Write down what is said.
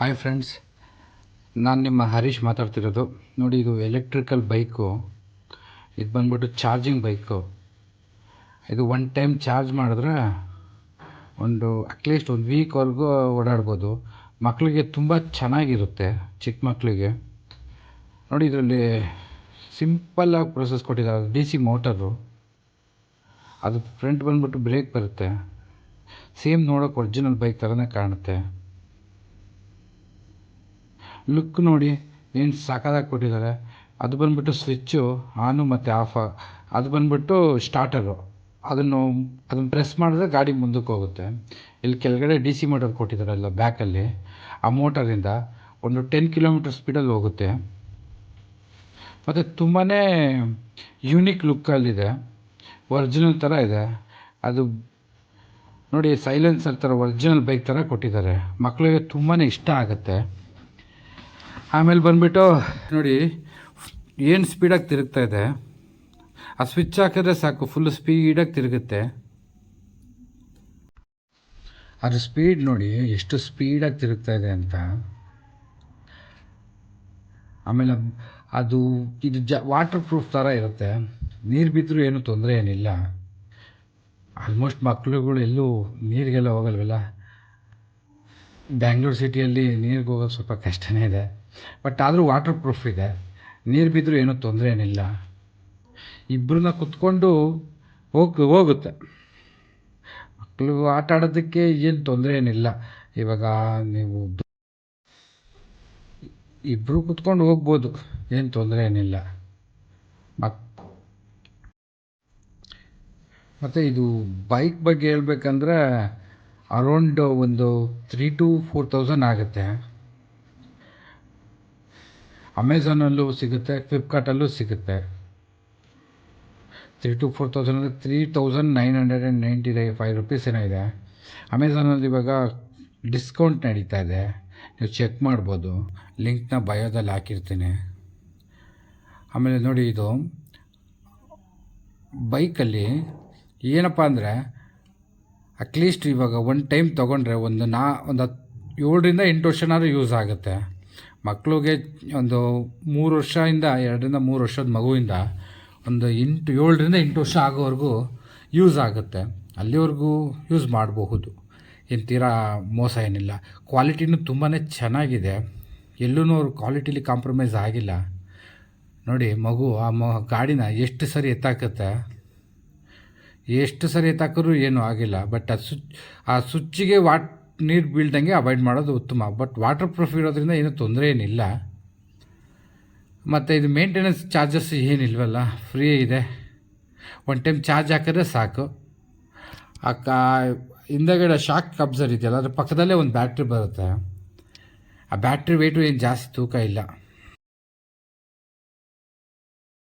Hi friends, ನಾನು ನಿಮ್ಮ ಹರೀಶ್ ಮಾತಾಡ್ತಿರೋದು. ನೋಡಿ, ಇದು ಎಲೆಕ್ಟ್ರಿಕಲ್ ಬೈಕು. ಇದು ಬಂದ್ಬಿಟ್ಟು ಚಾರ್ಜಿಂಗ್ ಬೈಕು. ಇದು ಒನ್ ಟೈಮ್ ಚಾರ್ಜ್ ಮಾಡಿದ್ರೆ ಅಟ್ಲೀಸ್ಟ್ ಒಂದು ವೀಕ್ವರೆಗೂ ಓಡಾಡ್ಬೋದು. ಮಕ್ಕಳಿಗೆ ತುಂಬ ಚೆನ್ನಾಗಿರುತ್ತೆ, ಚಿಕ್ಕ ಮಕ್ಕಳಿಗೆ. ನೋಡಿ, ಇದರಲ್ಲಿ ಸಿಂಪಲ್ಲಾಗಿ ಪ್ರೊಸೆಸ್ ಕೊಟ್ಟಿದ್ದಾರೆ. DC ಮೋಟರು, ಅದು ಫ್ರಂಟ್ ಬಂದ್ಬಿಟ್ಟು ಬ್ರೇಕ್ ಬರುತ್ತೆ. ಸೇಮ್ ನೋಡೋಕೆ ಒರಿಜಿನಲ್ ಬೈಕ್ ಥರನೇ ಕಾಣುತ್ತೆ. ಲುಕ್ ನೋಡಿ ಏನು ಸಖತ್ತಾಗಿ ಕೊಟ್ಟಿದ್ದಾರೆ. ಅದು ಬಂದ್ಬಿಟ್ಟು ಸ್ವಿಚ್ಚು ಆನು ಮತ್ತು ಆಫ್. ಅದು ಬಂದ್ಬಿಟ್ಟು ಸ್ಟಾರ್ಟರು. ಅದನ್ನು ಪ್ರೆಸ್ ಮಾಡಿದ್ರೆ ಗಾಡಿ ಮುಂದಕ್ಕೆ ಹೋಗುತ್ತೆ. ಇಲ್ಲಿ ಕೆಳಗಡೆ DC ಮೋಟರ್ ಕೊಟ್ಟಿದ್ದಾರಲ್ಲ ಬ್ಯಾಕಲ್ಲಿ, ಆ ಮೋಟರಿಂದ ಒಂದು 10 ಕಿಲೋಮೀಟರ್ ಸ್ಪೀಡಲ್ಲಿ ಹೋಗುತ್ತೆ. ಮತ್ತು ತುಂಬಾ ಯೂನಿಕ್ ಲುಕ್ಕಲ್ಲಿದೆ, ಒರಿಜಿನಲ್ ಥರ ಇದೆ. ಅದು ನೋಡಿ, ಸೈಲೆನ್ಸರ್ ಥರ ಒರಿಜಿನಲ್ ಬೈಕ್ ಥರ ಕೊಟ್ಟಿದ್ದಾರೆ. ಮಕ್ಕಳಿಗೆ ತುಂಬಾ ಇಷ್ಟ ಆಗುತ್ತೆ. ಆಮೇಲೆ ಬಂದುಬಿಟ್ಟು ನೋಡಿ ಏನು ಸ್ಪೀಡಾಗಿ ತಿರುಗ್ತಾ ಇದೆ. ಆ ಸ್ವಿಚ್ ಹಾಕಿದ್ರೆ ಸಾಕು, ಫುಲ್ ಸ್ಪೀಡಾಗಿ ತಿರುಗುತ್ತೆ. ಅದ್ರ ಸ್ಪೀಡ್ ನೋಡಿ ಎಷ್ಟು ಸ್ಪೀಡಾಗಿ ತಿರುಗ್ತಾ ಇದೆ ಅಂತ. ಆಮೇಲೆ ಇದು ವಾಟರ್ ಪ್ರೂಫ್ ಥರ ಇರುತ್ತೆ. ನೀರು ಬಿದ್ದರೂ ಏನೂ ತೊಂದರೆ ಏನಿಲ್ಲ. ಆಲ್ಮೋಸ್ಟ್ ಮಕ್ಕಳುಗಳು ಎಲ್ಲೂ ನೀರಿಗೆಲ್ಲ ಹೋಗಲ್ವಲ್ಲ. ಬ್ಯಾಂಗ್ಳೂರು ಸಿಟಿಯಲ್ಲಿ ನೀರಿಗೆ ಹೋಗೋದು ಸ್ವಲ್ಪ ಕಷ್ಟನೇ ಇದೆ. ಬಟ್ ಆದರೂ ವಾಟರ್ ಪ್ರೂಫ್ ಇದೆ. ನೀರು ಬಿದ್ದರೂ ಏನೂ ತೊಂದರೆ ಏನಿಲ್ಲ. ಇಬ್ಬರನ್ನ ಕುತ್ಕೊಂಡು ಹೋಗುತ್ತೆ. ಮಕ್ಕಳು ಆಟ ಆಡೋದಕ್ಕೆ ಏನು ತೊಂದರೆ ಏನಿಲ್ಲ. ಇವಾಗ ನೀವು ಇಬ್ಬರು ಕುತ್ಕೊಂಡು ಹೋಗ್ಬೋದು, ಏನು ತೊಂದರೆ ಏನಿಲ್ಲ. ಮತ್ತು ಇದು ಬೈಕ್ ಬಗ್ಗೆ ಹೇಳ್ಬೇಕಂದ್ರೆ ಅರೌಂಡ್ ಒಂದು 3,000 to 4,000 ಆಗುತ್ತೆ. ಅಮೆಝಾನಲ್ಲೂ ಸಿಗುತ್ತೆ, ಫ್ಲಿಪ್ಕಾರ್ಟಲ್ಲೂ ಸಿಗುತ್ತೆ. 3,000 to 4,000 ಅಂದರೆ 3,995 rupees ಏನೋ ಇದೆ. ಅಮೆಝಾನಲ್ಲಿ ಇವಾಗ ಡಿಸ್ಕೌಂಟ್ ನಡೀತಾ ಇದೆ, ನೀವು ಚೆಕ್ ಮಾಡ್ಬೋದು. ಲಿಂಕ್ನ ಬಯೋದಲ್ಲಿ ಹಾಕಿರ್ತೀನಿ. ಆಮೇಲೆ ನೋಡಿ, ಇದು ಬೈಕಲ್ಲಿ ಏನಪ್ಪ ಅಂದರೆ ಅಟ್ಲೀಸ್ಟ್ ಇವಾಗ ಒನ್ ಟೈಮ್ ತೊಗೊಂಡ್ರೆ ಒಂದು 7-8 ವರ್ಷನಾದ್ರೂ ಯೂಸ್ ಆಗುತ್ತೆ. ಮಕ್ಕಳಿಗೆ ಒಂದು 2 3 ವರ್ಷದ ಮಗುವಿಂದ ಒಂದು 7-8 ವರ್ಷ ಆಗೋವರೆಗೂ ಯೂಸ್ ಆಗುತ್ತೆ. ಅಲ್ಲಿವರೆಗೂ ಯೂಸ್ ಮಾಡಬಹುದು, ಏನು ತೀರಾ ಮೋಸ ಏನಿಲ್ಲ. ಕ್ವಾಲಿಟಿನೂ ತುಂಬಾ ಚೆನ್ನಾಗಿದೆ. ಎಲ್ಲೂ ಅವ್ರು ಕ್ವಾಲಿಟಿಲಿ ಕಾಂಪ್ರಮೈಸ್ ಆಗಿಲ್ಲ. ನೋಡಿ, ಮಗು ಗಾಡಿನ ಎಷ್ಟು ಸರಿ ಎತ್ತಾಕಿದ್ರೂ ಏನೂ ಆಗಿಲ್ಲ. ಬಟ್ ಆ ಸ್ವಿಚ್ಚಿಗೆ ನೀರು ಬೀಳ್ದಂಗೆ ಅವಾಯ್ಡ್ ಮಾಡೋದು ಉತ್ತಮ. ಬಟ್ ವಾಟರ್ ಪ್ರೂಫ್ ಇರೋದ್ರಿಂದ ಏನೂ ತೊಂದರೆ ಏನಿಲ್ಲ. ಮತ್ತು ಇದು ಮೇಂಟೆನೆನ್ಸ್ ಚಾರ್ಜಸ್ ಏನಿಲ್ವಲ್ಲ, ಫ್ರೀ ಇದೆ. ಒನ್ ಟೈಮ್ ಚಾರ್ಜ್ ಹಾಕಿದ್ರೆ ಸಾಕು. ಹಿಂದಗಡೆ ಶಾಕ್ ಅಬ್ಸರ್ ಇದೆಯಲ್ಲ, ಅದ್ರ ಪಕ್ಕದಲ್ಲೇ ಒಂದು ಬ್ಯಾಟ್ರಿ ಬರುತ್ತೆ. ಆ ಬ್ಯಾಟ್ರಿ ವೆಯ್ಟು ಏನು ಜಾಸ್ತಿ ತೂಕ ಇಲ್ಲ.